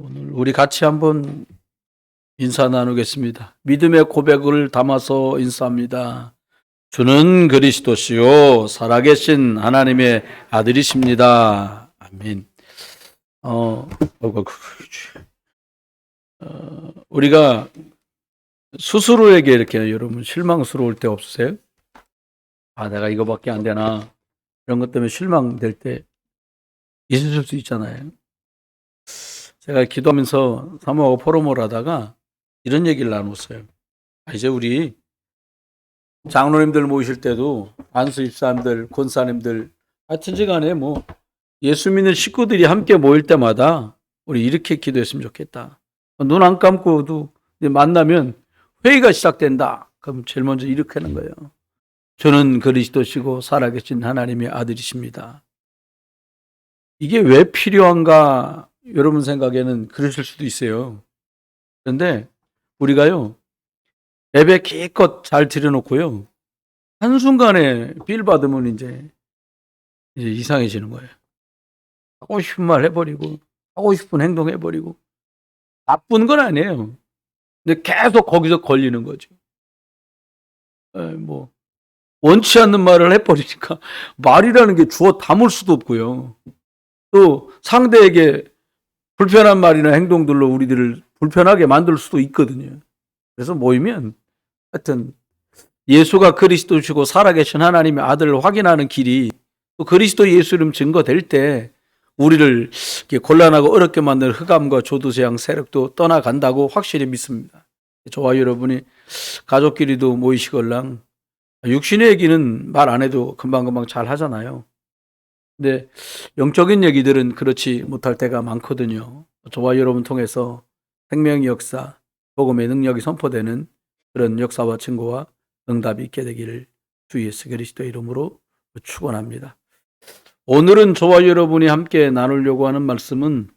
오늘 우리 같이 한번 인사 나누겠습니다. 믿음의 고백을 담아서 인사합니다. 주는 그리스도시요 살아계신 하나님의 아들이십니다. 아멘. 우리가 스스로에게 이렇게 여러분 실망스러울 때 없으세요? 내가 이거밖에 안 되나? 이런 것 때문에 실망될 때 있을 수 있잖아요. 제가 기도하면서 사모하고 포럼을 하다가 이런 얘기를 나눴어요. 이제 우리 장로님들 모이실 때도 안수 집사님들, 권사님들 하여튼지 간에 뭐 예수 믿는 식구들이 함께 모일 때마다 우리 이렇게 기도했으면 좋겠다. 눈 안 감고도 만나면 회의가 시작된다. 그럼 제일 먼저 이렇게 하는 거예요. 저는 그리스도시고 살아계신 하나님의 아들이십니다. 이게 왜 필요한가? 여러분 생각에는 그러실 수도 있어요. 그런데 우리가요, 예배 기껏 잘 드려놓고요, 한순간에 빌 받으면 이제 이상해지는 거예요. 하고 싶은 말 해버리고, 하고 싶은 행동 해버리고, 나쁜 건 아니에요. 근데 계속 거기서 걸리는 거죠. 뭐, 원치 않는 말을 해버리니까 말이라는 게 주워 담을 수도 없고요. 또 상대에게 불편한 말이나 행동들로 우리들을 불편하게 만들 수도 있거든요. 그래서 모이면 하여튼 예수가 그리스도시고 살아계신 하나님의 아들을 확인하는 길이 또 그리스도 예수 이름 증거될 때 우리를 곤란하고 어렵게 만드는 흑암과 조두세양 세력도 떠나간다고 확실히 믿습니다. 저와 여러분이 가족끼리도 모이시걸랑 육신의 얘기는 말 안 해도 금방금방 잘 하잖아요. 근데 영적인 얘기들은 그렇지 못할 때가 많거든요. 저와 여러분 통해서 생명의 역사, 복음의 능력이 선포되는 그런 역사와 증거와 응답이 있게 되기를 주 예수 그리스도의 이름으로 축원합니다. 오늘은 저와 여러분이 함께 나누려고 하는 말씀은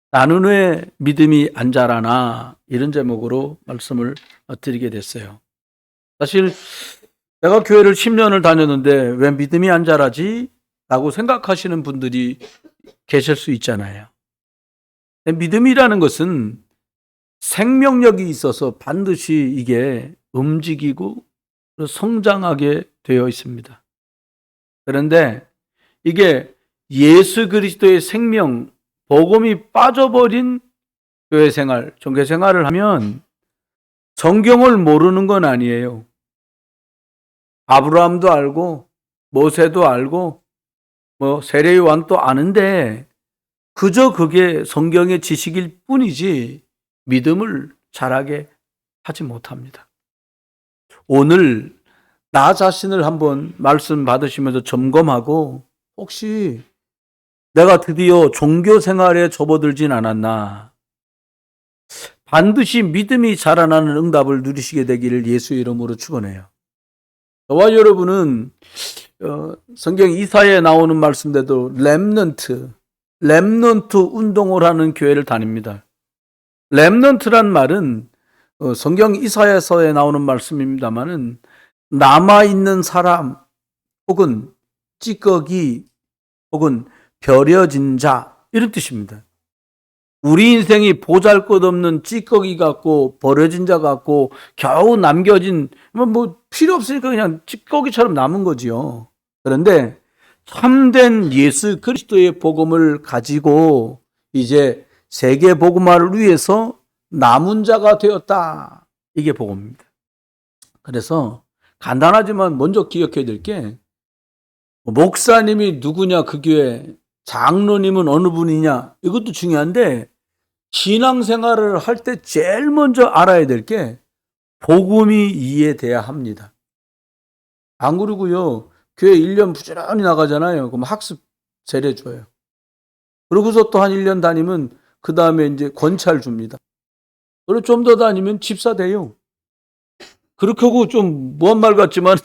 나는 왜 믿음이 안 자라나 이런 제목으로 말씀을 드리게 됐어요. 사실 내가 교회를 10년을 다녔는데 왜 믿음이 안 자라지? 라고 생각하시는 분들이 계실 수 있잖아요. 믿음이라는 것은 생명력이 있어서 반드시 이게 움직이고 성장하게 되어 있습니다. 그런데 이게 예수 그리스도의 생명, 복음이 빠져버린 교회 생활, 종교 생활을 하면 성경을 모르는 건 아니에요. 아브라함도 알고 모세도 알고 뭐 세례요한도 아는데 그저 그게 성경의 지식일 뿐이지 믿음을 자라게 하지 못합니다. 오늘 나 자신을 한번 말씀 받으시면서 점검하고 혹시 내가 드디어 종교 생활에 접어들진 않았나? 반드시 믿음이 자라나는 응답을 누리시게 되기를 예수 이름으로 축원해요. 저와 여러분은 성경 이사야에 나오는 말씀대로 렘넌트 운동을 하는 교회를 다닙니다. 렘넌트란 말은 성경 이사야서에 나오는 말씀입니다만은 남아있는 사람 혹은 찌꺼기 혹은 버려진 자 이런 뜻입니다. 우리 인생이 보잘것없는 찌꺼기 같고 버려진 자 같고 겨우 남겨진 뭐 필요 없으니까 그냥 찌꺼기처럼 남은 거지요. 그런데 참된 예수 그리스도의 복음을 가지고 이제 세계 복음화를 위해서 남은 자가 되었다. 이게 복음입니다. 그래서 간단하지만 먼저 기억해야 될 게 목사님이 누구냐 그 교회, 장로님은 어느 분이냐 이것도 중요한데 신앙생활을 할 때 제일 먼저 알아야 될 게 복음이 이해돼야 합니다. 안 그러고요 교회 1년 부지런히 나가잖아요. 그럼 학습 세례 줘요. 그러고서 또 한 1년 다니면 그 다음에 이제 권찰 줍니다. 그리고 좀 더 다니면 집사 돼요. 그렇게 하고 좀 먼 말 같지만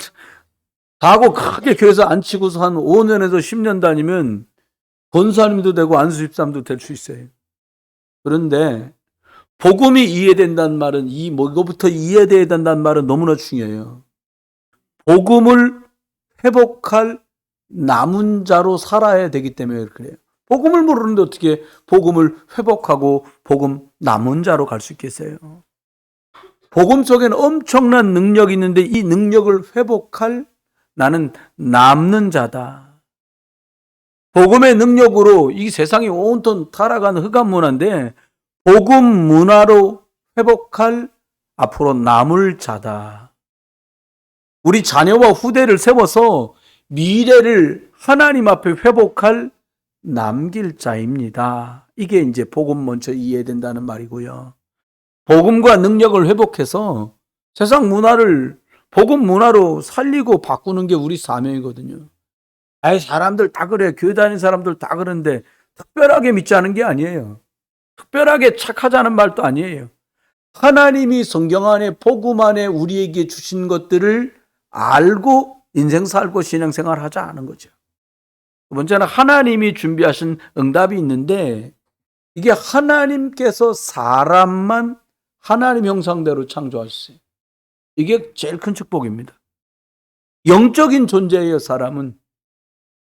가고 크게 교회에서 안 치고서 한 5년에서 10년 다니면 권사님도 되고 안수집사님도 될 수 있어요. 그런데 복음이 이해된다는 말은 이거부터 이해돼야 된다는 말은 너무나 중요해요. 복음을 회복할 남은 자로 살아야 되기 때문에 그래요. 복음을 모르는데 어떻게 복음을 회복하고 복음 남은 자로 갈 수 있겠어요? 복음 속에는 엄청난 능력이 있는데 이 능력을 회복할 나는 남는 자다. 복음의 능력으로 이 세상이 온통 타락하는 흑암 문화인데 복음 문화로 회복할 앞으로 남을 자다. 우리 자녀와 후대를 세워서 미래를 하나님 앞에 회복할 남길 자입니다. 이게 이제 복음 먼저 이해된다는 말이고요. 복음과 능력을 회복해서 세상 문화를 복음 문화로 살리고 바꾸는 게 우리 사명이거든요. 아예 사람들 다 그래. 교회 다니는 사람들 다 그런데 특별하게 믿자는 게 아니에요. 특별하게 착하자는 말도 아니에요. 하나님이 성경 안에 복음 안에 우리에게 주신 것들을 알고 인생 살고 신앙생활 하자 하는 거죠. 두 번째는 하나님이 준비하신 응답이 있는데 이게 하나님께서 사람만 하나님 형상대로 창조하셨어요. 이게 제일 큰 축복입니다. 영적인 존재예요, 사람은.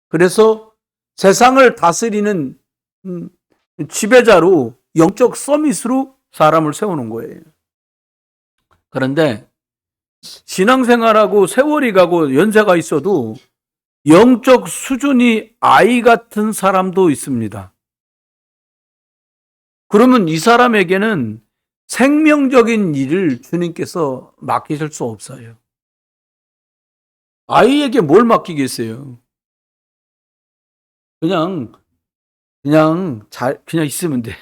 그래서 세상을 다스리는 지배자로 영적 서밋으로 사람을 세우는 거예요. 그런데 신앙생활하고 세월이 가고 연세가 있어도 영적 수준이 아이 같은 사람도 있습니다. 그러면 이 사람에게는 생명적인 일을 주님께서 맡기실 수 없어요. 아이에게 뭘 맡기겠어요? 그냥 있으면 돼.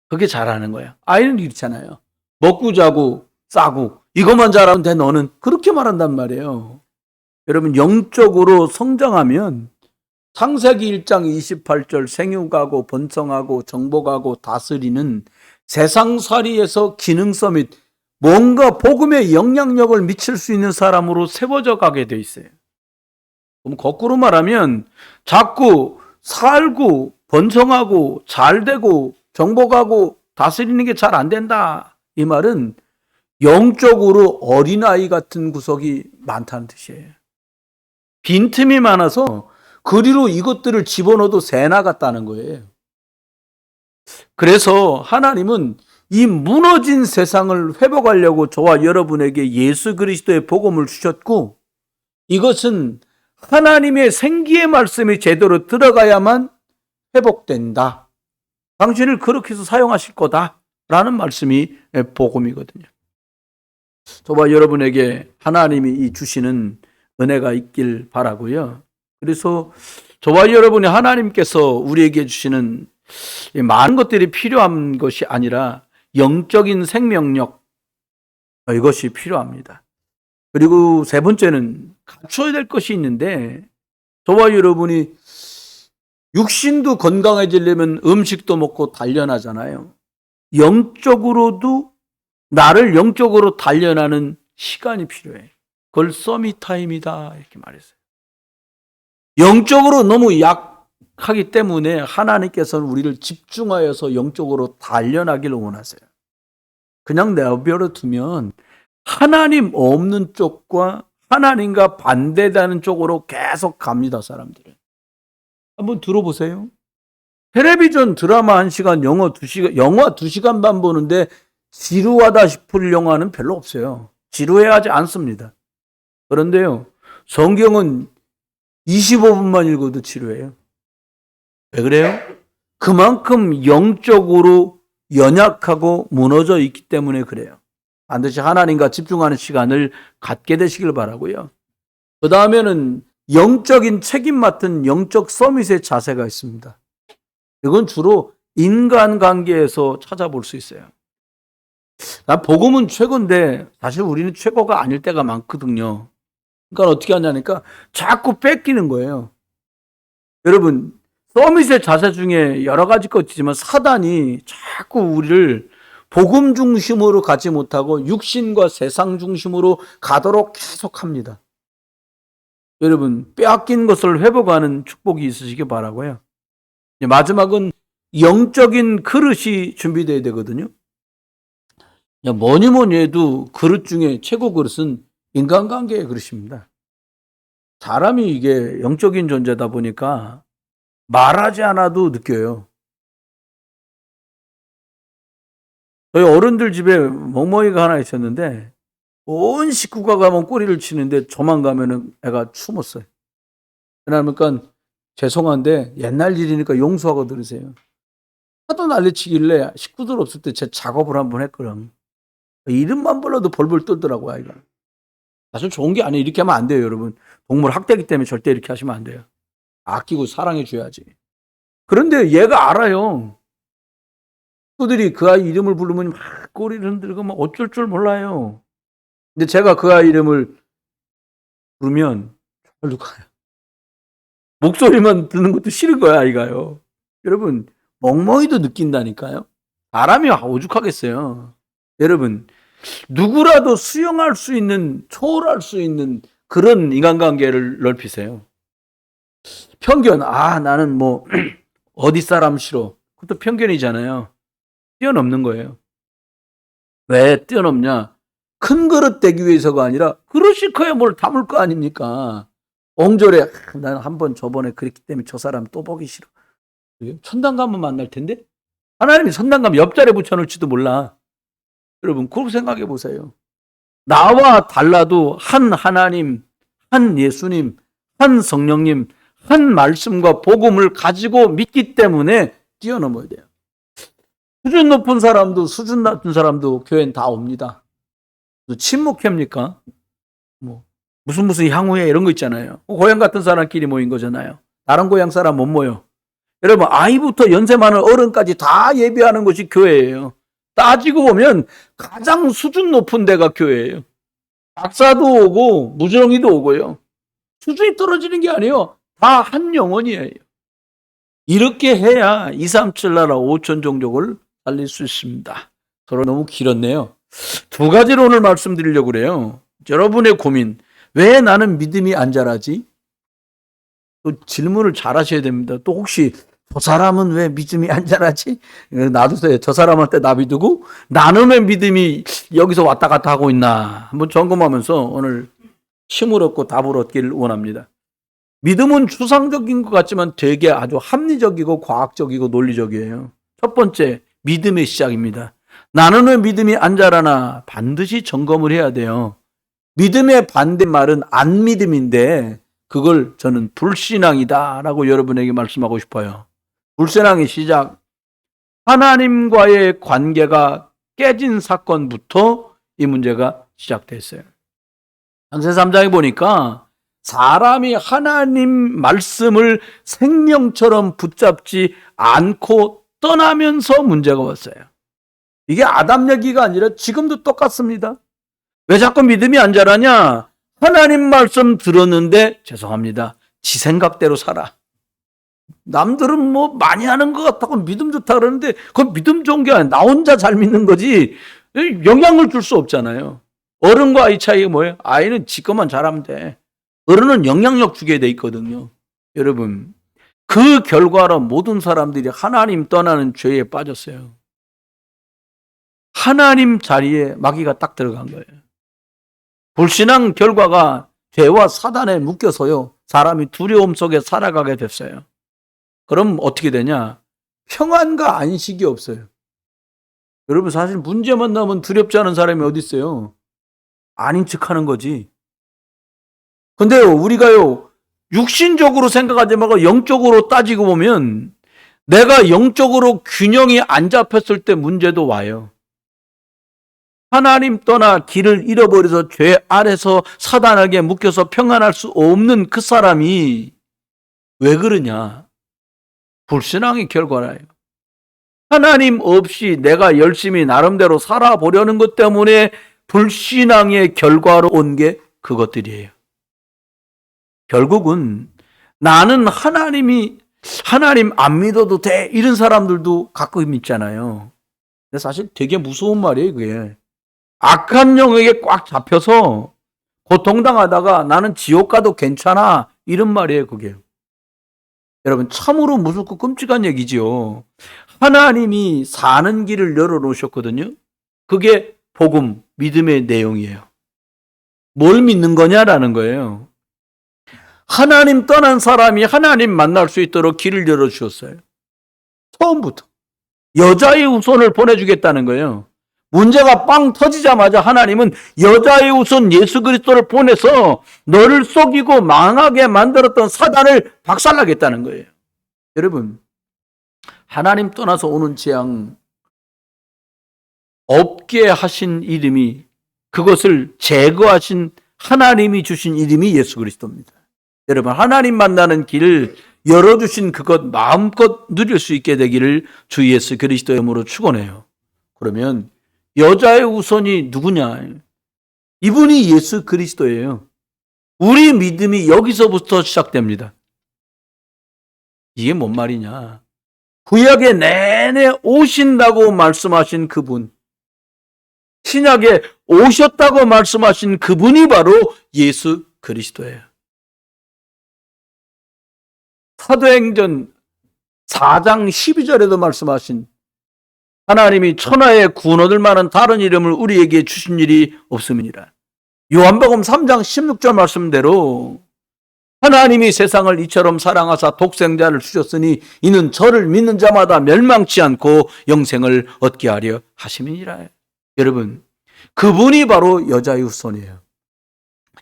그게 잘하는 거야. 아이는 이렇잖아요. 먹고 자고 싸고 이것만 잘하면 돼 너는. 그렇게 말한단 말이에요. 여러분 영적으로 성장하면 창세기 1장 28절 생육하고 번성하고 정복하고 다스리는 세상살이에서 기능서 및 뭔가 복음의 영향력을 미칠 수 있는 사람으로 세워져 가게 돼 있어요. 그럼 거꾸로 말하면 자꾸 살고 번성하고 잘되고 정복하고 다스리는 게 잘 안 된다. 이 말은 영적으로 어린아이 같은 구석이 많다는 뜻이에요. 빈틈이 많아서 그리로 이것들을 집어넣어도 새 나갔다는 거예요. 그래서 하나님은 이 무너진 세상을 회복하려고 저와 여러분에게 예수 그리스도의 복음을 주셨고 이것은 하나님의 생기의 말씀이 제대로 들어가야만 회복된다. 당신을 그렇게 해서 사용하실 거다라는 말씀이 복음이거든요. 저와 여러분에게 하나님이 이 주시는 은혜가 있길 바라고요. 그래서 저와 여러분이 하나님께서 우리에게 주시는 많은 것들이 필요한 것이 아니라 영적인 생명력 이것이 필요합니다. 그리고 세 번째는 갖춰야 될 것이 있는데 저와 여러분이 육신도 건강해지려면 음식도 먹고 단련하잖아요. 영적으로도 나를 영적으로 단련하는 시간이 필요해. 그걸 서밋타임이다 이렇게 말했어요. 영적으로 너무 약하기 때문에 하나님께서는 우리를 집중하여서 영적으로 단련하기를 원하세요. 그냥 내버려 두면 하나님 없는 쪽과 하나님과 반대되는 쪽으로 계속 갑니다. 사람들은. 한번 들어보세요. 텔레비전 드라마 1시간, 영화 2시간 반 보는데 지루하다 싶을 영화는 별로 없어요. 지루해하지 않습니다. 그런데요, 성경은 25분만 읽어도 지루해요. 왜 그래요? 그만큼 영적으로 연약하고 무너져 있기 때문에 그래요. 반드시 하나님과 집중하는 시간을 갖게 되시길 바라고요. 그 다음에는 영적인 책임 맡은 영적 서밋의 자세가 있습니다. 이건 주로 인간관계에서 찾아볼 수 있어요. 복음은 최고인데 사실 우리는 최고가 아닐 때가 많거든요. 그러니까 어떻게 하냐니까 자꾸 뺏기는 거예요. 여러분 서밋의 자세 중에 여러 가지 것 있지만 사단이 자꾸 우리를 복음 중심으로 가지 못하고 육신과 세상 중심으로 가도록 계속합니다. 여러분 빼앗긴 것을 회복하는 축복이 있으시기 바라고요. 마지막은 영적인 그릇이 준비되어야 되거든요. 뭐니 해도 그릇 중에 최고 그릇은 인간관계의 그릇입니다. 사람이 이게 영적인 존재다 보니까 말하지 않아도 느껴요. 저희 어른들 집에 멍멍이가 하나 있었는데 온 식구가 가면 꼬리를 치는데 저만 가면은 애가 숨었어요. 그러니까 죄송한데 옛날 일이니까 용서하고 들으세요. 하도 난리치길래 식구들 없을 때 제 작업을 한번 했거든. 이름만 불러도 벌벌 떨더라고 아이가. 사실 좋은 게 아니에요. 이렇게 하면 안 돼요, 여러분. 동물 학대기 때문에 절대 이렇게 하시면 안 돼요. 아끼고 사랑해 줘야지. 그런데 얘가 알아요. 친구들이 그 아이 이름을 부르면 막 꼬리를 흔들고 막 어쩔 줄 몰라요. 근데 제가 그 아이 이름을 부르면 절로 가요. 목소리만 듣는 것도 싫은 거야, 아이가요. 여러분, 멍멍이도 느낀다니까요. 사람이 오죽하겠어요. 여러분, 누구라도 수용할 수 있는, 초월할 수 있는 그런 인간관계를 넓히세요. 편견, 나는 뭐 어디 사람 싫어. 그것도 편견이잖아요. 뛰어넘는 거예요. 왜 뛰어넘냐? 큰 그릇 되기 위해서가 아니라 그릇이 커야 뭘 담을 거 아닙니까? 옹졸해. 난 한번 저번에 그랬기 때문에 저 사람 또 보기 싫어. 천당가면 만날 텐데 하나님이 천당가면 옆자리에 붙여놓을지도 몰라. 여러분 그렇게 생각해 보세요. 나와 달라도 한 하나님, 한 예수님, 한 성령님, 한 말씀과 복음을 가지고 믿기 때문에 뛰어넘어야 돼요. 수준 높은 사람도 수준 낮은 사람도 교회는 다 옵니다. 친목회입니까? 뭐 무슨 향후회 이런 거 있잖아요. 고향 같은 사람끼리 모인 거잖아요. 다른 고향 사람 못 모여. 여러분 아이부터 연세 많은 어른까지 다 예배하는 것이 교회예요. 따지고 보면 가장 수준 높은 데가 교회예요. 박사도 오고 무지렁이도 오고요. 수준이 떨어지는 게 아니에요. 다 한 영혼이에요. 이렇게 해야 237 나라 5천 종족을 살릴 수 있습니다. 서로 너무 길었네요. 두 가지로 오늘 말씀드리려고 그래요. 여러분의 고민, 왜 나는 믿음이 안 자라지? 또 질문을 잘 하셔야 됩니다. 또 혹시 저 사람은 왜 믿음이 안 자라지? 놔두세요. 저 사람한테 놔두고 나는 왜 믿음이 여기서 왔다 갔다 하고 있나 한번 점검하면서 오늘 힘을 얻고 답을 얻기를 원합니다. 믿음은 추상적인 것 같지만 되게 아주 합리적이고 과학적이고 논리적이에요. 첫 번째, 믿음의 시작입니다. 나는 왜 믿음이 안 자라나 반드시 점검을 해야 돼요. 믿음의 반대말은 안 믿음인데 그걸 저는 불신앙이다라고 여러분에게 말씀하고 싶어요. 불신앙의 시작, 하나님과의 관계가 깨진 사건부터 이 문제가 시작됐어요. 창세 3장에 보니까 사람이 하나님 말씀을 생명처럼 붙잡지 않고 떠나면서 문제가 왔어요. 이게 아담 얘기가 아니라 지금도 똑같습니다. 왜 자꾸 믿음이 안 자라냐? 하나님 말씀 들었는데 죄송합니다. 지 생각대로 살아. 남들은 뭐 많이 하는 것 같다고 믿음 좋다 그러는데 그건 믿음 좋은 게 아니야. 나 혼자 잘 믿는 거지 영향을 줄 수 없잖아요. 어른과 아이 차이가 뭐예요? 아이는 지 것만 잘하면 돼. 어른은 영향력 주게 돼 있거든요. 여러분 그 결과로 모든 사람들이 하나님 떠나는 죄에 빠졌어요. 하나님 자리에 마귀가 딱 들어간 거예요. 불신앙 결과가 죄와 사단에 묶여서요. 사람이 두려움 속에 살아가게 됐어요. 그럼 어떻게 되냐? 평안과 안식이 없어요. 여러분 사실 문제만 나면 두렵지 않은 사람이 어디 있어요? 아닌 척하는 거지. 근데요 우리가요 육신적으로 생각하지 말고 영적으로 따지고 보면 내가 영적으로 균형이 안 잡혔을 때 문제도 와요. 하나님 떠나 길을 잃어버려서 죄 아래서 사단에게 묶여서 평안할 수 없는 그 사람이 왜 그러냐? 불신앙의 결과라요. 하나님 없이 내가 열심히 나름대로 살아보려는 것 때문에 불신앙의 결과로 온 게 그것들이에요. 결국은 나는 하나님 안 믿어도 돼 이런 사람들도 가끔 있잖아요. 근데 사실 되게 무서운 말이에요 그게. 악한 영에게 꽉 잡혀서 고통당하다가 나는 지옥 가도 괜찮아 이런 말이에요 그게. 여러분 참으로 무섭고 끔찍한 얘기지요. 하나님이 사는 길을 열어놓으셨거든요. 그게 복음, 믿음의 내용이에요. 뭘 믿는 거냐라는 거예요. 하나님 떠난 사람이 하나님 만날 수 있도록 길을 열어주셨어요. 처음부터. 여자의 후손을 보내주겠다는 거예요. 문제가 빵 터지자마자 하나님은 여자의 후손 예수 그리스도를 보내서 너를 속이고 망하게 만들었던 사단을 박살나겠다는 거예요. 여러분, 하나님 떠나서 오는 재앙 없게 하신 이름이, 그것을 제거하신 하나님이 주신 이름이 예수 그리스도입니다. 여러분, 하나님 만나는 길을 열어주신 그것 마음껏 누릴 수 있게 되기를 주 예수 그리스도의 이름으로 축원해요. 그러면 여자의 후손이 누구냐? 이분이 예수 그리스도예요. 우리 믿음이 여기서부터 시작됩니다. 이게 뭔 말이냐? 구약에 내내 오신다고 말씀하신 그분, 신약에 오셨다고 말씀하신 그분이 바로 예수 그리스도예요. 사도행전 4장 12절에도 말씀하신 하나님이 천하에 구원 얻을 만한 다른 이름을 우리에게 주신 일이 없음이니라. 요한복음 3장 16절 말씀대로 하나님이 세상을 이처럼 사랑하사 독생자를 주셨으니 이는 저를 믿는 자마다 멸망치 않고 영생을 얻게 하려 하심이니라. 여러분, 그분이 바로 여자의 후손이에요.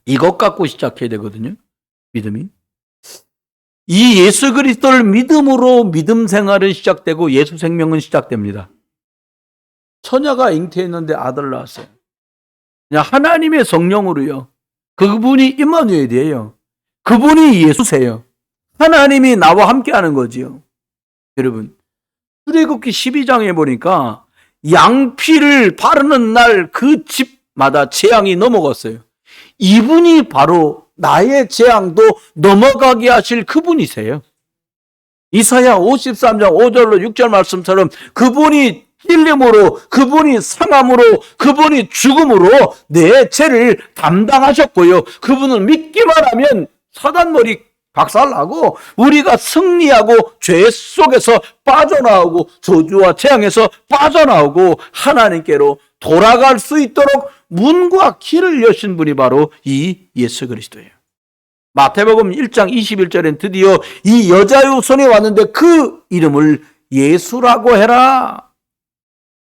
이것 갖고 시작해야 되거든요. 믿음이. 이 예수 그리스도를 믿음으로 믿음 생활은 시작되고 예수 생명은 시작됩니다. 처녀가 잉태했는데 아들 낳았어요. 그냥 하나님의 성령으로요. 그분이 임마누엘이에요. 그분이 예수세요. 하나님이 나와 함께하는 거지요. 여러분, 출애굽기 12장에 보니까 양피를 바르는 날 그 집마다 재앙이 넘어갔어요. 이분이 바로 나의 재앙도 넘어가게 하실 그분이세요. 이사야 53장 5절로 6절 말씀처럼 그분이 찔림으로, 그분이 상함으로, 그분이 죽음으로 내 죄를 담당하셨고요. 그분을 믿기만 하면 사단 머리 박살나고 우리가 승리하고 죄 속에서 빠져나오고 저주와 재앙에서 빠져나오고 하나님께로 돌아갈 수 있도록 문과 길을 여신 분이 바로 이 예수 그리스도예요. 마태복음 1장 21절엔 드디어 이 여자의 후손이 왔는데 그 이름을 예수라고 해라.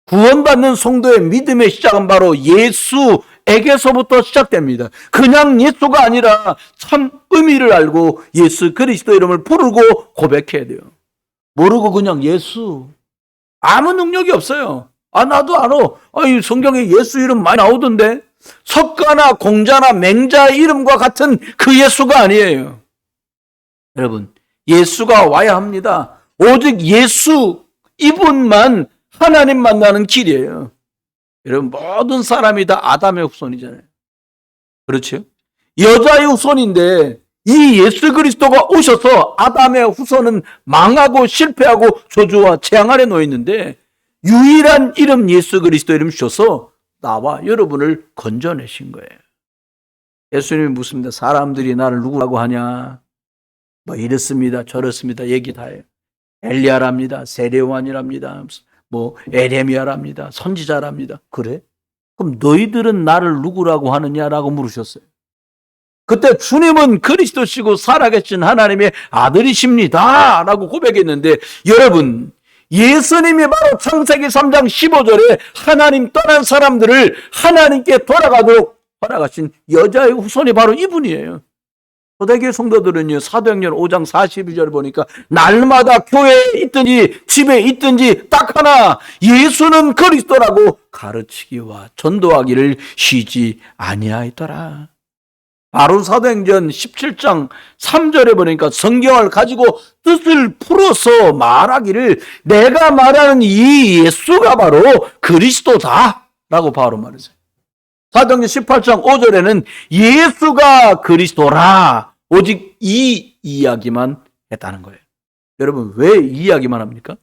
구원받는 성도의 믿음의 시작은 바로 예수에게서부터 시작됩니다. 그냥 예수가 아니라 참 의미를 알고 예수 그리스도 이름을 부르고 고백해야 돼요. 모르고 그냥 예수, 아무 능력이 없어요. 나도 알아. 이 성경에 예수 이름 많이 나오던데. 석가나 공자나 맹자의 이름과 같은 그 예수가 아니에요. 여러분, 예수가 와야 합니다. 오직 예수 이분만 하나님 만나는 길이에요. 여러분, 모든 사람이 다 아담의 후손이잖아요. 그렇죠? 여자의 후손인데 이 예수 그리스도가 오셔서 아담의 후손은 망하고 실패하고 저주와 재앙 아래 놓여 있는데 유일한 이름 예수 그리스도 이름 주셔서 나와 여러분을 건져내신 거예요. 예수님이 묻습니다. 사람들이 나를 누구라고 하냐? 뭐 이렇습니다, 저렇습니다. 얘기 다 해요. 엘리야랍니다. 세례요한이랍니다. 뭐 에레미야랍니다. 선지자랍니다. 그래? 그럼 너희들은 나를 누구라고 하느냐라고 물으셨어요. 그때 주님은 그리스도시고 살아계신 하나님의 아들이십니다 라고 고백했는데, 여러분, 예수님이 바로 창세기 3장 15절에 하나님 떠난 사람들을 하나님께 돌아가도록 허락하신 여자의 후손이 바로 이분이에요. 초대교회 성도들은요, 사도행전 5장 42절 보니까 날마다 교회에 있든지 집에 있든지 딱 하나, 예수는 그리스도라고 가르치기와 전도하기를 쉬지 아니하였더라. 바로 사도행전 17장 3절에 보니까 성경을 가지고 뜻을 풀어서 말하기를 내가 말하는 이 예수가 바로 그리스도다 라고 바로 말했어요. 사도행전 18장 5절에는 예수가 그리스도라 오직 이 이야기만 했다는 거예요. 여러분, 왜 이 이야기만 합니까?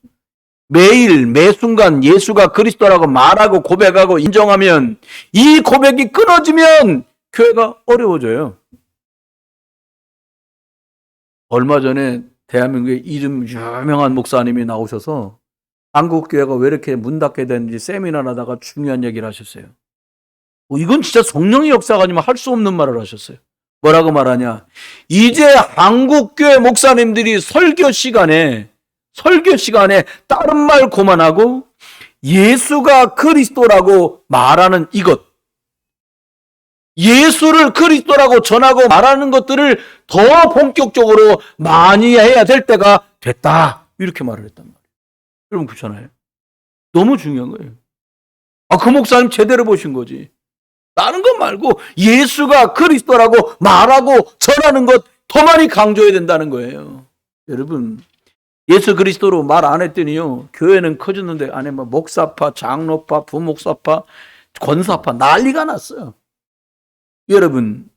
매일 매순간 예수가 그리스도라고 말하고 고백하고 인정하면, 이 고백이 끊어지면 교회가 어려워져요. 얼마 전에 대한민국의 이름 유명한 목사님이 나오셔서 한국교회가 왜 이렇게 문 닫게 됐는지 세미나를 하다가 중요한 얘기를 하셨어요. 이건 진짜 성령의 역사가 아니면 할 수 없는 말을 하셨어요. 뭐라고 말하냐? 이제 한국교회 목사님들이 설교 시간에 다른 말 그만하고 예수가 그리스도라고 말하는 이것, 예수를 그리스도라고 전하고 말하는 것들을 더 본격적으로 많이 해야 될 때가 됐다. 이렇게 말을 했단 말이에요. 여러분 그렇잖아요. 너무 중요한 거예요. 그 목사님 제대로 보신 거지. 다른 것 말고 예수가 그리스도라고 말하고 전하는 것 더 많이 강조해야 된다는 거예요. 여러분 예수 그리스도로 말 안 했더니요, 교회는 커졌는데 안에 막 목사파, 장로파, 부목사파, 권사파 난리가 났어요. 여러분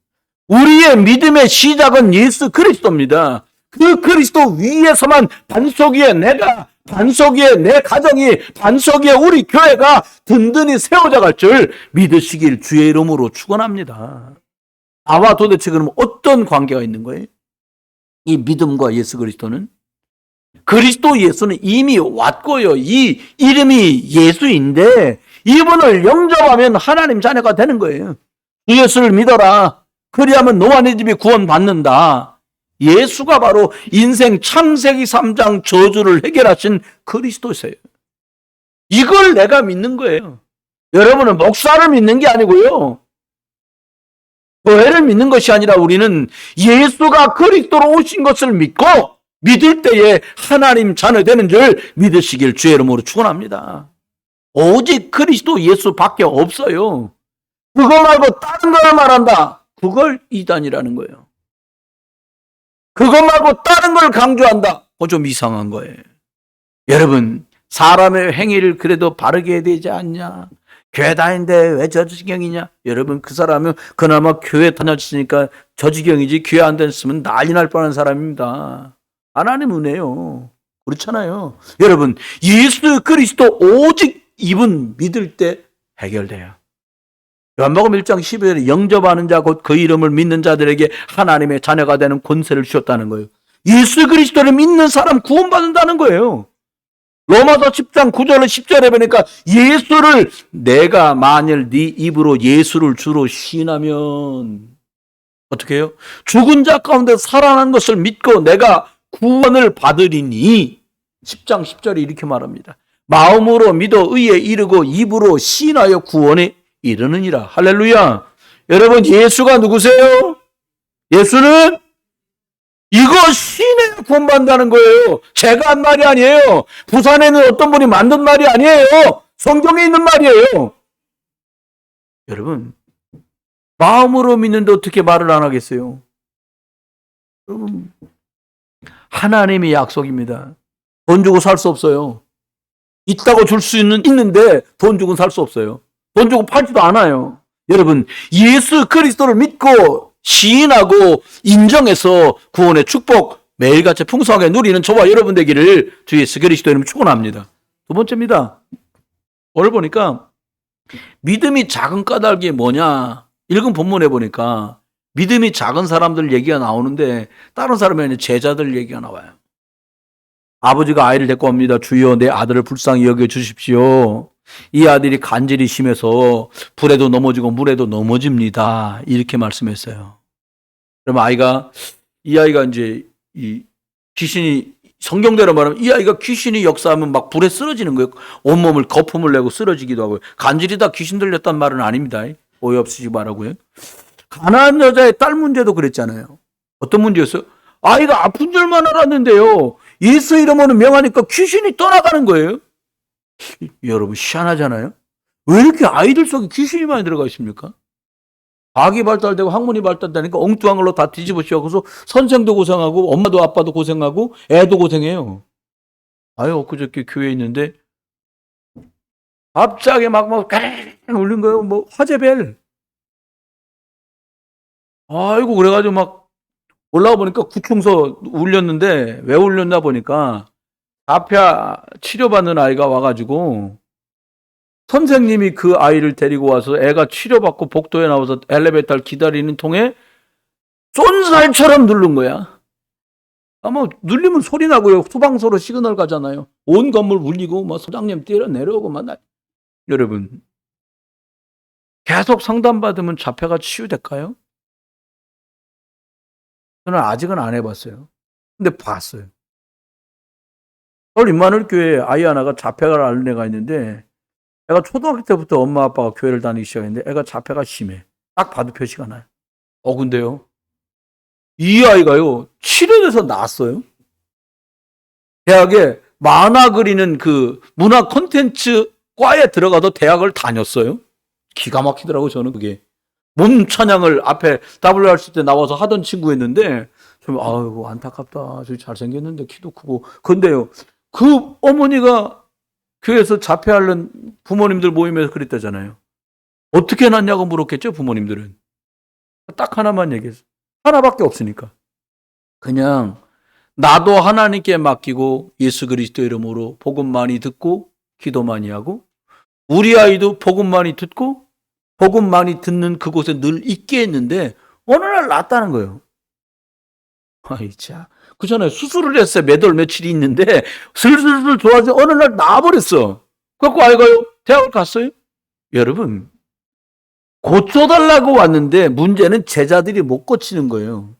우리의 믿음의 시작은 예수 그리스도입니다. 그 그리스도 위에서만 반석 위에 내가, 반석 위에 내 가정이, 반석 위에 우리 교회가 든든히 세워져 갈 줄 믿으시길 주의 이름으로 축원합니다. 나와 도대체 그럼 어떤 관계가 있는 거예요? 이 믿음과 예수 그리스도는? 그리스도 예수는 이미 왔고요. 이 이름이 예수인데 이분을 영접하면 하나님 자녀가 되는 거예요. 주 예수를 믿어라. 그리하면 너와 네 집이 구원받는다. 예수가 바로 인생 창세기 3장 저주를 해결하신 그리스도세요. 이걸 내가 믿는 거예요. 여러분은 목사를 믿는 게 아니고요, 교회를 믿는 것이 아니라 우리는 예수가 그리스도로 오신 것을 믿고 믿을 때에 하나님 자녀 되는 줄 믿으시길 주의 이름으로 축원합니다. 오직 그리스도 예수밖에 없어요. 그거 말고 다른 걸 말한다. 그걸 이단이라는 거예요. 그거 말고 다른 걸 강조한다. 그거 좀 이상한 거예요. 여러분 사람의 행위를 그래도 바르게 해야 되지 않냐? 교회 다니는데 왜 저 지경이냐? 여러분 그 사람은 그나마 교회 다녔으니까 저 지경이지, 교회 안 다녔으면 난리 날 뻔한 사람입니다. 하나님 은혜요. 그렇잖아요. 여러분 예수 그리스도 오직 이분 믿을 때 해결돼요. 요한복음 1장 12절에 영접하는 자 곧 그 이름을 믿는 자들에게 하나님의 자녀가 되는 권세를 주셨다는 거예요. 예수 그리스도를 믿는 사람 구원받는다는 거예요. 로마서 10장 9절 10절에 보니까 예수를, 내가 만일 네 입으로 예수를 주로 시인하면 어떻게 해요? 죽은 자 가운데 살아난 것을 믿고 내가 구원을 받으리니, 10장 10절에 이렇게 말합니다. 마음으로 믿어 의에 이르고 입으로 시인하여 구원에 이르느니라. 할렐루야. 여러분 예수가 누구세요? 예수는 이거 시인에 구원받는다는 거예요. 제가 한 말이 아니에요. 부산에는 어떤 분이 만든 말이 아니에요. 성경에 있는 말이에요. 여러분 마음으로 믿는데 어떻게 말을 안 하겠어요? 여러분 하나님의 약속입니다. 돈 주고 살 수 없어요. 있다고 줄 수 있는데 돈 주고는 살 수 없어요. 돈 주고 팔지도 않아요. 여러분 예수 그리스도를 믿고 시인하고 인정해서 구원의 축복 매일같이 풍성하게 누리는 저와 여러분 되기를 주 예수 그리스도 이름으로 축원합니다. 두 번째입니다. 오늘 보니까 믿음이 작은 까닭이 뭐냐, 읽은 본문에 보니까 믿음이 작은 사람들 얘기가 나오는데 다른 사람의 제자들 얘기가 나와요. 아버지가 아이를 데리고 옵니다. 주여 내 아들을 불쌍히 여겨 주십시오. 이 아들이 간질이 심해서 불에도 넘어지고 물에도 넘어집니다. 이렇게 말씀했어요. 그럼 이 아이가 이제 이 귀신이, 성경대로 말하면 이 아이가 귀신이 역사하면 막 불에 쓰러지는 거예요. 온몸을 거품을 내고 쓰러지기도 하고요. 간질이다 귀신 들렸단 말은 아닙니다. 오해 없으시기 바라고요. 가난한 여자의 딸 문제도 그랬잖아요. 어떤 문제였어요? 아이가 아픈 줄만 알았는데요, 예수 이름으로 명하니까 귀신이 떠나가는 거예요. 여러분 희한하잖아요. 왜 이렇게 아이들 속에 귀신이 많이 들어가 있습니까? 과학이 발달되고 학문이 발달되니까 엉뚱한 걸로 다 뒤집어 씌워서 선생도 고생하고 엄마도 아빠도 고생하고 애도 고생해요. 엊그저께 교회에 있는데 갑자기 막 울린 거예요. 뭐 화재벨. 그래가지고 막 올라가 보니까 구충소 울렸는데, 왜 울렸나 보니까 아파 치료받는 아이가 와가지고 선생님이 그 아이를 데리고 와서 애가 치료받고 복도에 나와서 엘리베이터를 기다리는 통에 쏜살처럼 누른 거야. 눌리면 소리 나고요. 소방서로 시그널 가잖아요. 온 건물 울리고 뭐 소장님 뛰어 내려오고 막. 여러분 계속 상담받으면 자폐가 치유될까요? 저는 아직은 안 해봤어요. 근데 봤어요. 서울 임마누엘교회에 아이 하나가 자폐가 앓는 애가 있는데, 애가 초등학교 때부터 엄마 아빠가 교회를 다니기 시작했는데 애가 자폐가 심해. 딱 봐도 표시가 나요. 근데요, 이 아이가요 치료돼서 나았어요. 대학에 만화 그리는 그 문화 콘텐츠 과에 들어가도 대학을 다녔어요. 기가 막히더라고. 저는 그게 몸 찬양을 앞에 WRC 때 나와서 하던 친구였는데, 좀 아이고 안타깝다. 저기 잘생겼는데 키도 크고. 근데요, 그 어머니가 교회에서 자폐 앓는 부모님들 모임에서 그랬다잖아요. 어떻게 낳냐고 물었겠죠, 부모님들은. 딱 하나만 얘기했어. 하나밖에 없으니까. 그냥 나도 하나님께 맡기고 예수 그리스도 이름으로 복음 많이 듣고 기도 많이 하고, 우리 아이도 복음 많이 듣고 복음 많이 듣는 그곳에 늘 있게 했는데 어느 날 낫다는 거예요. 아이 참, 그잖아요. 수술을 했어요. 몇 월 며칠이 있는데 슬슬슬 좋아져 어느 날 나아버렸어. 그래갖고 아이가요 대학을 갔어요. 여러분, 고쳐달라고 왔는데 문제는 제자들이 못 고치는 거예요.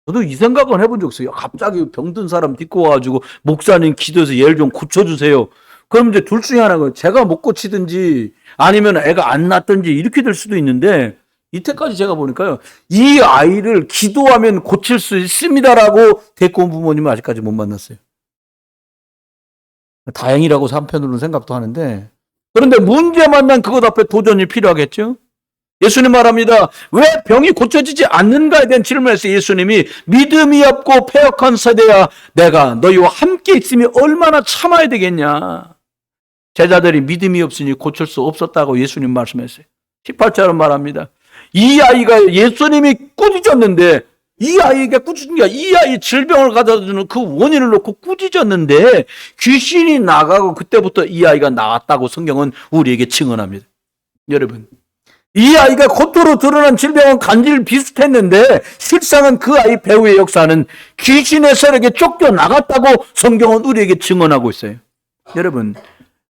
저도 이 생각은 해본 적 있어요. 갑자기 병든 사람 데리고 와가지고 목사님 기도해서 얘를 좀 고쳐주세요. 그럼 이제 둘 중에 하나가 제가 못 고치든지 아니면 애가 안 낫든지 이렇게 될 수도 있는데, 이때까지 제가 보니까요, 이 아이를 기도하면 고칠 수 있습니다라고 데리고 온 부모님은 아직까지 못 만났어요. 다행이라고 한편으로는 생각도 하는데, 그런데 문제 만난 그것 앞에 도전이 필요하겠죠? 예수님 말합니다. 왜 병이 고쳐지지 않는가에 대한 질문에서 예수님이 믿음이 없고 패역한 세대야 내가 너희와 함께 있으니 얼마나 참아야 되겠냐. 제자들이 믿음이 없으니 고칠 수 없었다고 예수님 말씀했어요. 18절은 말합니다. 이 아이가 예수님이 꾸짖었는데, 이 아이에게 꾸짖은 게 이 아이 질병을 가져다주는 그 원인을 놓고 꾸짖었는데 귀신이 나가고 그때부터 이 아이가 나았다고 성경은 우리에게 증언합니다. 여러분, 이 아이가 겉으로 드러난 질병은 간질 비슷했는데 실상은 그 아이 배후의 역사는 귀신의 세력에 쫓겨나갔다고 성경은 우리에게 증언하고 있어요. 여러분,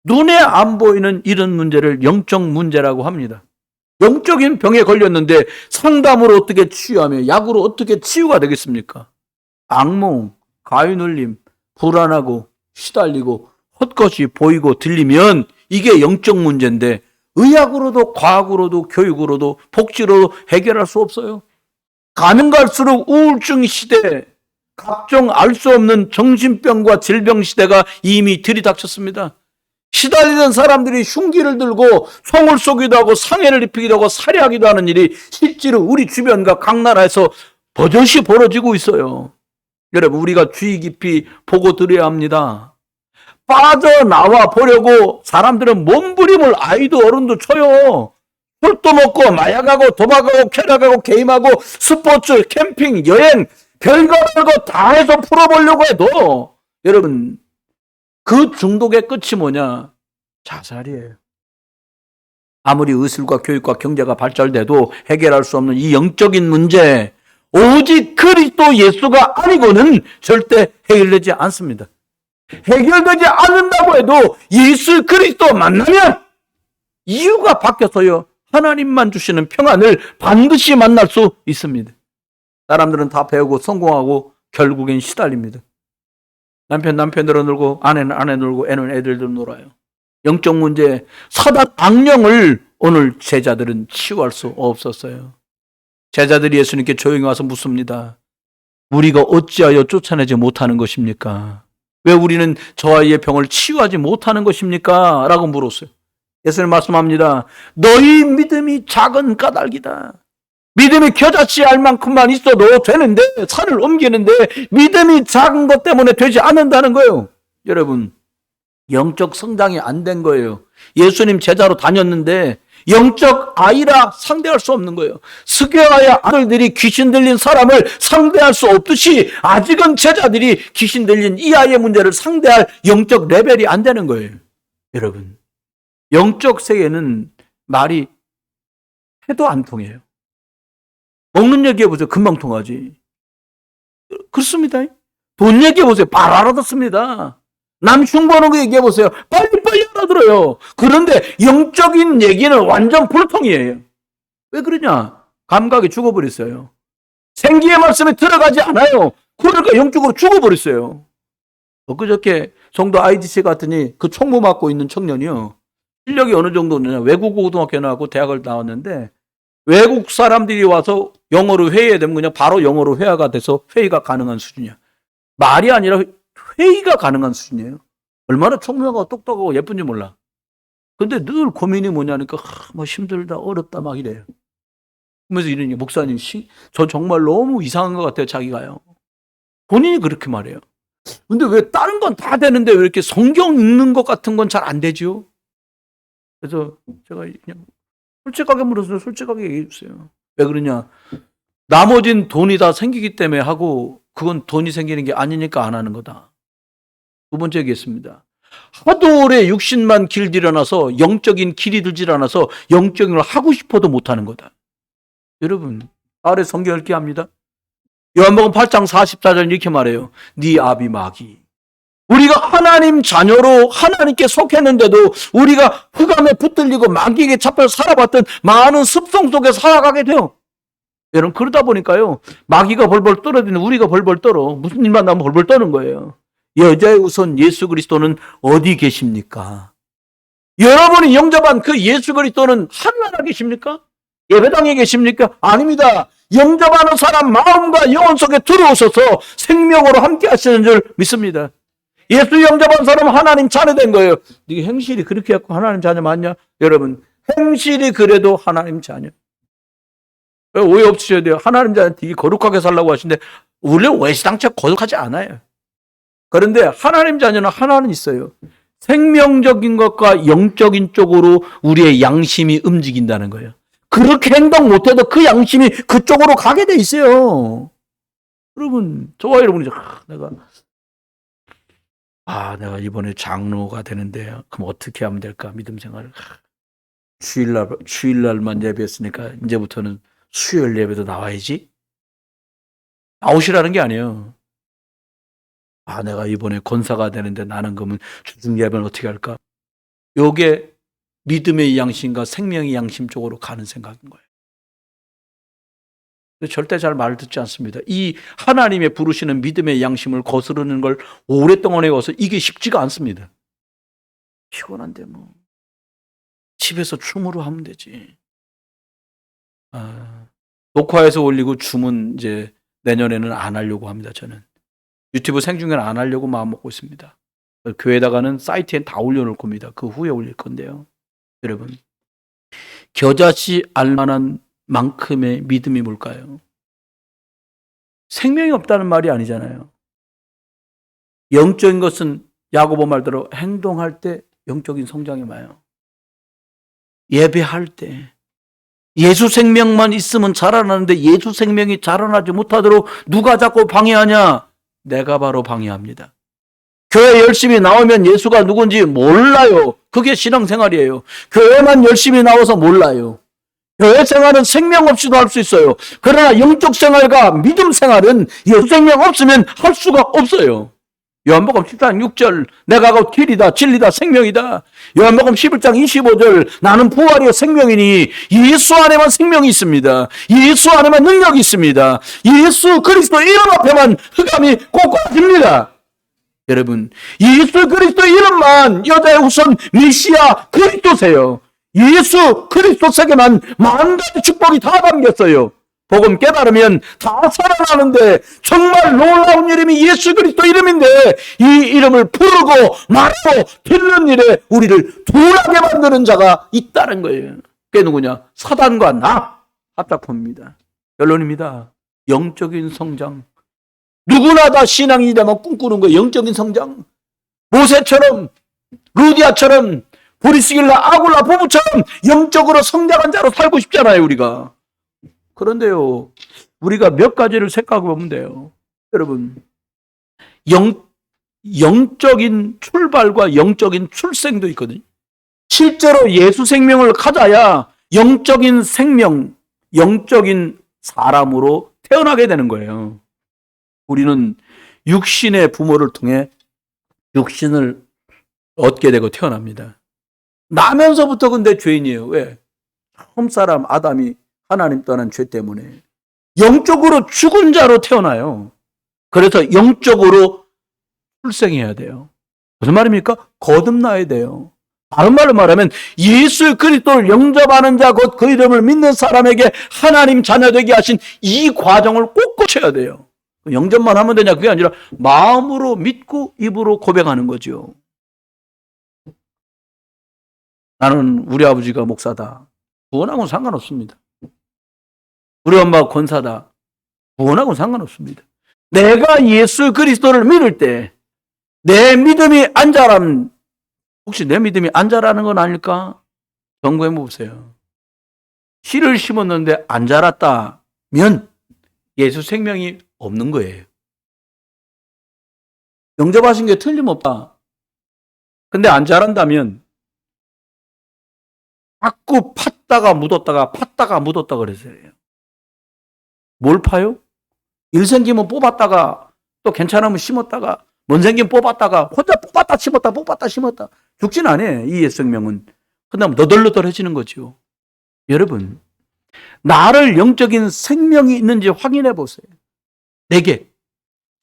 눈에 안 보이는 이런 문제를 영적 문제라고 합니다. 영적인 병에 걸렸는데 상담으로 어떻게 치유하며 약으로 어떻게 치유가 되겠습니까? 악몽, 가위눌림, 불안하고 시달리고 헛것이 보이고 들리면 이게 영적 문제인데 의학으로도 과학으로도 교육으로도 복지로도 해결할 수 없어요. 가면 갈수록 우울증 시대, 각종 알 수 없는 정신병과 질병 시대가 이미 들이닥쳤습니다. 시달리던 사람들이 흉기를 들고 총을 쏘기도 하고 상해를 입히기도 하고 살해하기도 하는 일이 실제로 우리 주변과 각 나라에서 버젓이 벌어지고 있어요. 여러분, 우리가 주의 깊이 보고 들어야 합니다. 빠져나와 보려고 사람들은 몸부림을 아이도 어른도 쳐요. 술도 먹고 마약하고 도박하고 쾌락하고 게임하고 스포츠, 캠핑, 여행 별거 다 해서 풀어보려고 해도 여러분, 그 중독의 끝이 뭐냐? 자살이에요. 아무리 의술과 교육과 경제가 발달돼도 해결할 수 없는 이 영적인 문제, 오직 그리스도 예수가 아니고는 절대 해결되지 않습니다. 해결되지 않는다고 해도 예수 그리스도 만나면 이유가 바뀌어서요, 하나님만 주시는 평안을 반드시 만날 수 있습니다. 사람들은 다 배우고 성공하고 결국엔 시달립니다. 남편으로 놀고 아내는 아내 놀고 애는 애들도 놀아요. 영적 문제, 사단 악령을 오늘 제자들은 치유할 수 없었어요. 제자들이 예수님께 조용히 와서 묻습니다. 우리가 어찌하여 쫓아내지 못하는 것입니까? 왜 우리는 저 아이의 병을 치유하지 못하는 것입니까? 라고 물었어요. 예수님 말씀합니다. 너희 믿음이 작은 까닭이다. 믿음이 겨자씨 알 만큼만 있어도 되는데, 산을 옮기는데 믿음이 작은 것 때문에 되지 않는다는 거예요. 여러분, 영적 성장이 안 된 거예요. 예수님 제자로 다녔는데 영적 아이라 상대할 수 없는 거예요. 스게와의 아들들이 귀신 들린 사람을 상대할 수 없듯이 아직은 제자들이 귀신 들린 이 아이의 문제를 상대할 영적 레벨이 안 되는 거예요. 여러분, 영적 세계는 말이 해도 안 통해요. 먹는 얘기해보세요. 금방 통하지. 그렇습니다. 돈 얘기해보세요. 바로 알아듣습니다. 남 흉보는 거 얘기해보세요. 빨리 알아들어요. 그런데 영적인 얘기는 완전 불통이에요. 왜 그러냐? 감각이 죽어버렸어요. 생기의 말씀에 들어가지 않아요. 그러니까 영적으로 죽어버렸어요. 그저께 성도 IDC 갔더니 그 총무 맡고 있는 청년이요. 실력이 어느 정도냐. 외국 고등학교 나왔고 대학을 나왔는데 외국 사람들이 와서 영어로 회의해야 되면 그냥 바로 영어로 회화가 돼서 회의가 가능한 수준이야. 말이 아니라 회의가 가능한 수준이에요. 얼마나 총명하고 똑똑하고 예쁜지 몰라. 근데 늘 고민이 뭐냐니까 뭐 힘들다 어렵다 막 이래요. 그러면서 이러니 목사님 저 정말 너무 이상한 것 같아요. 자기가요. 본인이 그렇게 말해요. 근데 왜 다른 건 다 되는데 왜 이렇게 성경 읽는 것 같은 건 잘 안 되죠? 그래서 제가 그냥 솔직하게 물어서 솔직하게 얘기해 주세요. 왜 그러냐? 나머진 돈이 다 생기기 때문에 하고 그건 돈이 생기는 게 아니니까 안 하는 거다. 두 번째 얘기했습니다. 하도 오래 육신만 길들여놔서 영적인 길이 들질 않아서 영적인 걸 하고 싶어도 못하는 거다. 여러분 아래 성경 읽게 합니다. 요한복음 8장 44절 이렇게 말해요. 네 아비 마귀. 우리가 하나님 자녀로 하나님께 속했는데도 우리가 흑암에 붙들리고 마귀에게 잡혀 살아봤던 많은 습성 속에 살아가게 돼요. 여러분 그러다 보니까요. 마귀가 벌벌 떨어지는 우리가 벌벌 떨어. 무슨 일만 나면 벌벌 떠는 거예요. 여자의 우선 예수 그리스도는 어디 계십니까? 여러분이 영접한 그 예수 그리스도는 하늘나라 계십니까? 예배당에 계십니까? 아닙니다. 영접하는 사람 마음과 영혼 속에 들어오셔서 생명으로 함께 하시는 줄 믿습니다. 예수 영접한 사람은 하나님 자녀 된 거예요. 네 행실이 그렇게 해갖고 하나님 자녀 맞냐? 여러분 행실이 그래도 하나님 자녀. 오해 없으셔야 돼요. 하나님 자녀 되게 거룩하게 살라고 하시는데 원래 외시당체 거룩하지 않아요. 그런데 하나님 자녀는 하나는 있어요. 생명적인 것과 영적인 쪽으로 우리의 양심이 움직인다는 거예요. 그렇게 행동 못해도 그 양심이 그쪽으로 가게 돼 있어요. 여러분, 저와 여러분이 내가 이번에 장로가 되는데 그럼 어떻게 하면 될까? 믿음 생활을. 주일날만 예배했으니까 이제부터는 수요일 예배도 나와야지. 나오시라는 게 아니에요. 내가 이번에 권사가 되는데 나는 그러면 주중 예배는 어떻게 할까? 요게 믿음의 양심과 생명의 양심 쪽으로 가는 생각인 거예요. 절대 잘 말 듣지 않습니다. 이 하나님의 부르시는 믿음의 양심을 거스르는 걸 오랫동안 해와서 이게 쉽지가 않습니다. 피곤한데 뭐 집에서 춤으로 하면 되지. 녹화해서 올리고 춤은 이제 내년에는 안 하려고 합니다. 저는 유튜브 생중계는 안 하려고 마음 먹고 있습니다. 교회에다가는 사이트에 다 올려놓을 겁니다. 그 후에 올릴 건데요. 여러분 겨자씨 알만한 만큼의 믿음이 뭘까요? 생명이 없다는 말이 아니잖아요. 영적인 것은 야고보 말대로 행동할 때 영적인 성장이 와요. 예배할 때 예수 생명만 있으면 자라나는데 예수 생명이 자라나지 못하도록 누가 자꾸 방해하냐? 내가 바로 방해합니다. 교회 열심히 나오면 예수가 누군지 몰라요. 그게 신앙생활이에요. 교회만 열심히 나와서 몰라요. 교회 생활은 생명 없이도 할 수 있어요. 그러나 영적 생활과 믿음 생활은 예수 생명 없으면 할 수가 없어요. 요한복음 14장 6절 내가 곧 길이다 진리다 생명이다. 요한복음 11장 25절 나는 부활이요 생명이니 예수 안에만 생명이 있습니다. 예수 안에만 능력이 있습니다. 예수 그리스도 이름 앞에만 흑암이 꼬꾸라집니다. 여러분 예수 그리스도 이름만 여자의 우선 메시아 그리스도세요. 예수 그리스도 세계만 만 가지 축복이 다 담겼어요. 복음 깨달으면 다 살아나는데 정말 놀라운 이름이 예수 그리스도 이름인데 이 이름을 부르고 말하고 듣는 일에 우리를 둔하게 만드는 자가 있다는 거예요. 그게 누구냐? 사단과 나 합작품입니다. 결론입니다. 영적인 성장. 누구나 다 신앙이 되면 꿈꾸는 거예요. 영적인 성장. 모세처럼 루디아처럼 보리스길라 아굴라 부부처럼 영적으로 성장한 자로 살고 싶잖아요. 우리가. 그런데요, 우리가 몇 가지를 생각해 보면 돼요. 여러분, 영적인 출발과 영적인 출생도 있거든요. 실제로 예수 생명을 가져야 영적인 생명, 영적인 사람으로 태어나게 되는 거예요. 우리는 육신의 부모를 통해 육신을 얻게 되고 태어납니다. 나면서부터 근데 죄인이에요. 왜? 처음 사람 아담이 하나님 떠난 죄 때문에 영적으로 죽은 자로 태어나요. 그래서 영적으로 출생해야 돼요. 무슨 말입니까? 거듭나야 돼요. 다른 말로 말하면 예수 그리스도를 영접하는 자, 곧 그 이름을 믿는 사람에게 하나님 자녀 되게 하신 이 과정을 꼭 거쳐야 돼요. 영접만 하면 되냐? 그게 아니라 마음으로 믿고 입으로 고백하는 거죠. 나는 우리 아버지가 목사다. 구원하고는 상관없습니다. 우리 엄마가 권사다. 구원하고는 상관없습니다. 내가 예수 그리스도를 믿을 때 내 믿음이 안 자라면, 혹시 내 믿음이 안 자라는 건 아닐까? 점검해 보세요. 씨를 심었는데 안 자랐다면 예수 생명이 없는 거예요. 영접하신 게 틀림없다. 근데 안 자란다면 자꾸 팠다가 묻었다 그랬어요. 뭘 파요? 일 생기면 뽑았다가 또 괜찮으면 심었다가 뭔 생기면 뽑았다가 혼자 뽑았다 심었다 죽진 않아요. 이 옛생명은. 그다음 너덜너덜해지는 거죠. 여러분, 나를 영적인 생명이 있는지 확인해 보세요. 내게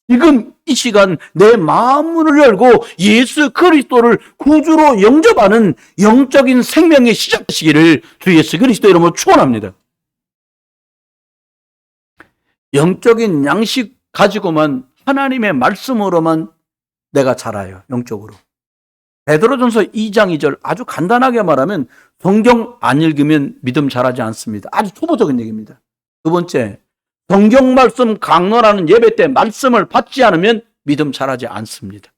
지금 이 시간 내 마음 문을 열고 예수 그리스도를 구주로 영접하는 영적인 생명의 시작하시기를 주 예수 그리스도 이름으로 축원합니다. 영적인 양식 가지고만, 하나님의 말씀으로만 내가 자라요. 영적으로. 베드로전서 2장 2절 아주 간단하게 말하면 성경 안 읽으면 믿음 자라지 않습니다. 아주 초보적인 얘기입니다. 두 번째, 성경 말씀 강론하는 예배 때 말씀을 받지 않으면 믿음 자라지 않습니다.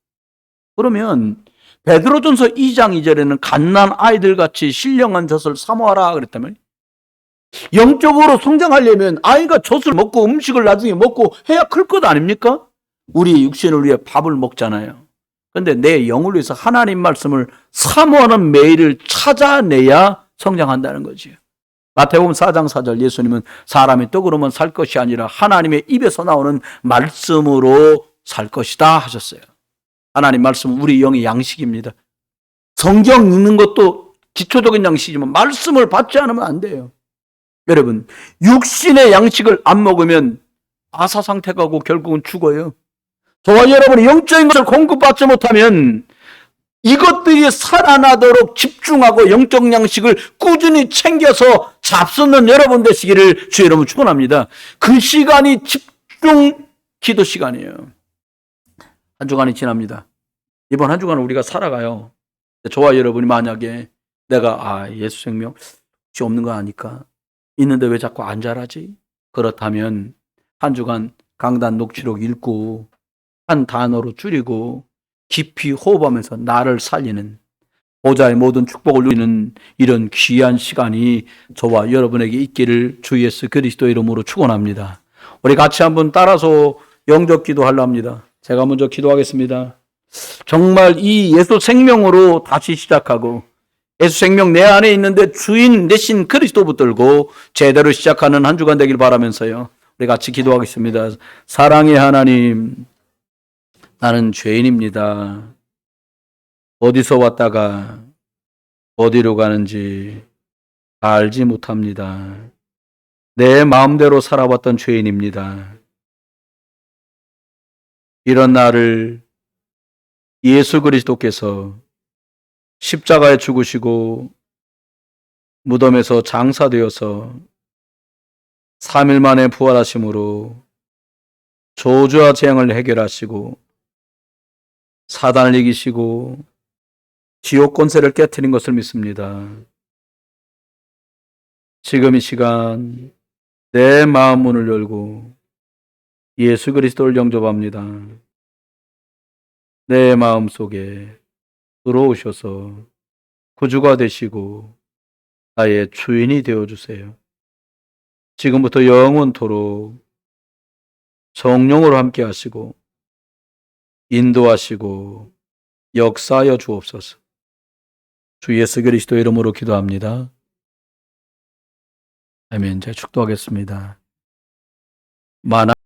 그러면 베드로전서 2장 2절에는 갓난 아이들 같이 신령한 젖을 사모하라 그랬다면, 영적으로 성장하려면 아이가 젖을 먹고 음식을 나중에 먹고 해야 클 것 아닙니까? 우리 육신을 위해 밥을 먹잖아요. 그런데 내 영을 위해서 하나님 말씀을 사모하는 매일을 찾아내야 성장한다는 거죠. 마태복음 4장 4절 예수님은 사람이 떡으로만 살 것이 아니라 하나님의 입에서 나오는 말씀으로 살 것이다 하셨어요. 하나님 말씀은 우리 영의 양식입니다. 성경 읽는 것도 기초적인 양식이지만 말씀을 받지 않으면 안 돼요. 여러분, 육신의 양식을 안 먹으면 아사 상태 가고 결국은 죽어요. 저와 여러분이 영적인 것을 공급받지 못하면 이것들이 살아나도록 집중하고 영적 양식을 꾸준히 챙겨서 잡수는 여러분 되시기를 주의 이름으로 축원합니다. 그 시간이 집중 기도 시간이에요. 한 주간이 지납니다. 이번 한 주간은 우리가 살아가요. 저와 여러분이 만약에 내가 예수 생명 혹시 없는 거 아니까 있는데 왜 자꾸 안 자라지? 그렇다면 한 주간 강단 녹취록 읽고 한 단어로 줄이고 깊이 호흡하면서 나를 살리는, 보좌의 모든 축복을 누리는 이런 귀한 시간이 저와 여러분에게 있기를 주 예수 그리스도 이름으로 축원합니다. 우리 같이 한번 따라서 영접 기도하려 합니다. 제가 먼저 기도하겠습니다. 정말 이 예수 생명으로 다시 시작하고 예수 생명 내 안에 있는데 주인 되신 그리스도 붙들고 제대로 시작하는 한 주간 되길 바라면서요. 우리 같이 기도하겠습니다. 사랑의 하나님, 나는 죄인입니다. 어디서 왔다가 어디로 가는지 알지 못합니다. 내 마음대로 살아왔던 죄인입니다. 이런 나를 예수 그리스도께서 십자가에 죽으시고 무덤에서 장사되어서 3일 만에 부활하심으로 저주와 재앙을 해결하시고 사단을 이기시고 지옥 권세를 깨트린 것을 믿습니다. 지금 이 시간 내 마음 문을 열고 예수 그리스도를 영접합니다. 내 마음 속에 들어오셔서 구주가 되시고 나의 주인이 되어주세요. 지금부터 영원토록 성령으로 함께 하시고 인도하시고 역사하여 주옵소서. 주 예수 그리스도 이름으로 기도합니다. 아멘. 제가 축도하겠습니다.